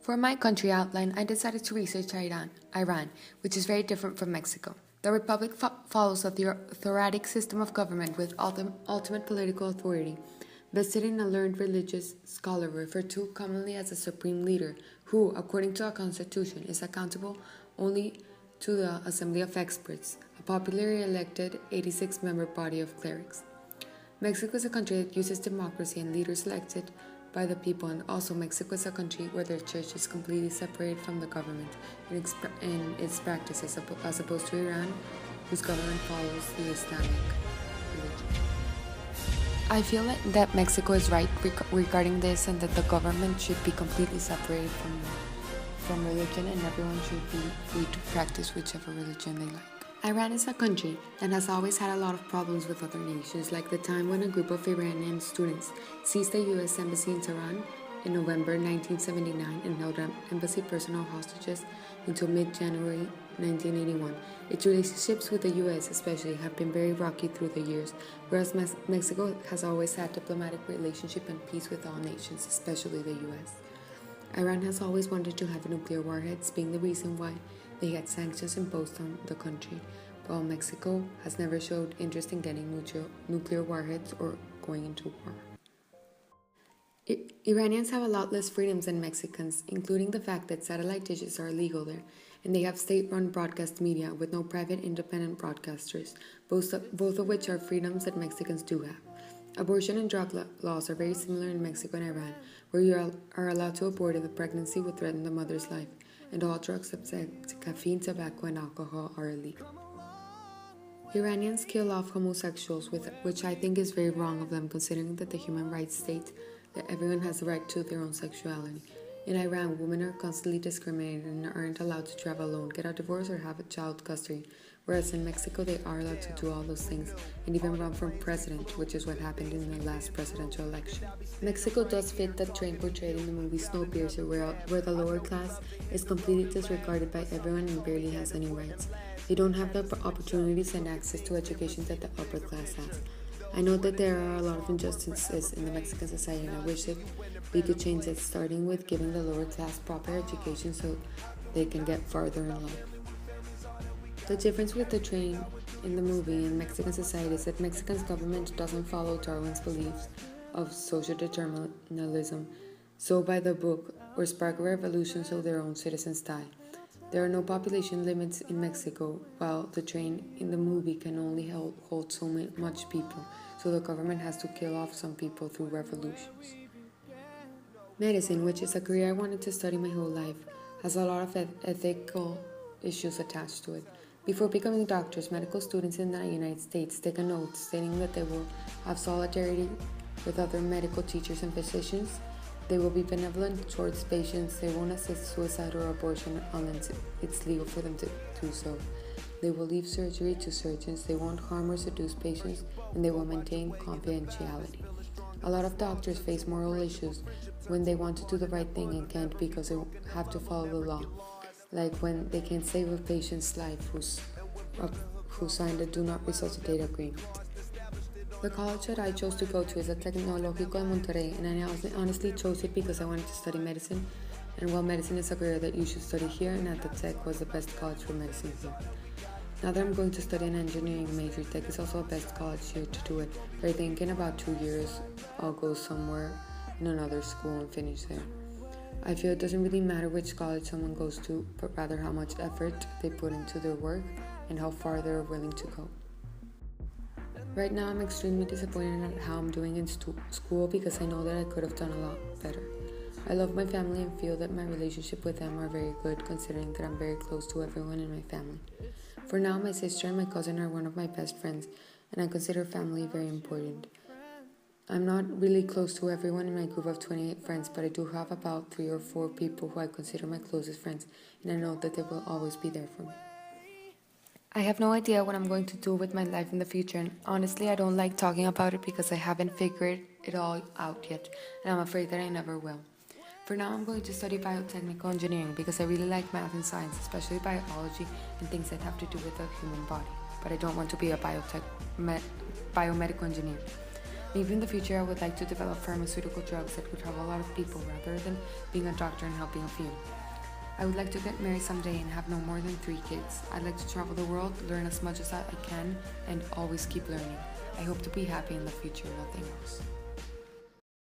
For my country outline, I decided to research Iran, which is very different from Mexico. The republic follows a theocratic system of government with ultimate political authority, vested in a learned religious scholar referred to commonly as a supreme leader, who, according to our constitution, is accountable only to the Assembly of Experts, a popularly elected 86-member body of clerics. Mexico is a country that uses democracy and leaders elected by the people, and also Mexico is a country where the church is completely separated from the government in its practices, as opposed to Iran, whose government follows the Islamic religion. I feel that Mexico is right regarding this, and that the government should be completely separated from religion, and everyone should be free to practice whichever religion they like. Iran is a country that has always had a lot of problems with other nations, like the time when a group of Iranian students seized the U.S. Embassy in Tehran in November 1979 and held embassy personnel hostages until mid-January 1981. Its relationships with the U.S. especially have been very rocky through the years, whereas Mexico has always had diplomatic relationship and peace with all nations, especially the U.S. Iran has always wanted to have nuclear warheads, being the reason why they had sanctions imposed on the country, while Mexico has never showed interest in getting nuclear warheads or going into war. Iranians have a lot less freedoms than Mexicans, including the fact that satellite dishes are illegal there, and they have state-run broadcast media with no private independent broadcasters, both of which are freedoms that Mexicans do have. Abortion and drug laws are very similar in Mexico and Iran, where you are allowed to abort if the pregnancy would threaten the mother's life, and all drugs except caffeine, tobacco, and alcohol are illegal. Iranians kill off homosexuals, which I think is very wrong of them, considering that the human rights state that everyone has the right to their own sexuality. In Iran, women are constantly discriminated and aren't allowed to travel alone, get a divorce, or have a child custody, whereas in Mexico they are allowed to do all those things and even run for president, which is what happened in the last presidential election. Mexico does fit the trend portrayed in the movie Snowpiercer, where the lower class is completely disregarded by everyone and barely has any rights. They don't have the opportunities and access to education that the upper class has. I know that there are a lot of injustices in the Mexican society, and I wish that we could change it, starting with giving the lower class proper education so they can get farther in life. The difference with the train in the movie and Mexican society is that Mexican's government doesn't follow Darwin's beliefs of social determinism, so by the book, or spark a revolution so their own citizens die. There are no population limits in Mexico, while the train in the movie can only hold so much people, so the government has to kill off some people through revolutions. Medicine, which is a career I wanted to study my whole life, has a lot of ethical issues attached to it. Before becoming doctors, medical students in the United States take an oath stating that they will have solidarity with other medical teachers and physicians. They will be benevolent towards patients. They won't assist suicide or abortion unless it's legal for them to do so. They will leave surgery to surgeons. They won't harm or seduce patients, and they will maintain confidentiality. A lot of doctors face moral issues when they want to do the right thing and can't because they have to follow the law, like when they can't save a patient's life who signed a do not resuscitate agreement. The college that I chose to go to is the Tecnológico de Monterrey, and I honestly chose it because I wanted to study medicine, and while medicine is a career that you should study here, and at the Tech was the best college for medicine here. Now that I'm going to study an engineering major, Tech is also the best college here to do it, but I think in about 2 years I'll go somewhere in another school and finish there. I feel it doesn't really matter which college someone goes to, but rather how much effort they put into their work and how far they're willing to go. Right now, I'm extremely disappointed at how I'm doing in school because I know that I could have done a lot better. I love my family and feel that my relationship with them are very good, considering that I'm very close to everyone in my family. For now, my sister and my cousin are one of my best friends, and I consider family very important. I'm not really close to everyone in my group of 28 friends, but I do have about 3 or 4 people who I consider my closest friends, and I know that they will always be there for me. I have no idea what I'm going to do with my life in the future, and honestly I don't like talking about it because I haven't figured it all out yet, and I'm afraid that I never will. For now, I'm going to study biotechnical engineering because I really like math and science, especially biology and things that have to do with the human body, but I don't want to be a biomedical engineer. Maybe in the future I would like to develop pharmaceutical drugs that would help a lot of people rather than being a doctor and helping a few. I would like to get married someday and have no more than 3 kids. I'd like to travel the world, learn as much as I can, and always keep learning. I hope to be happy in the future, nothing else.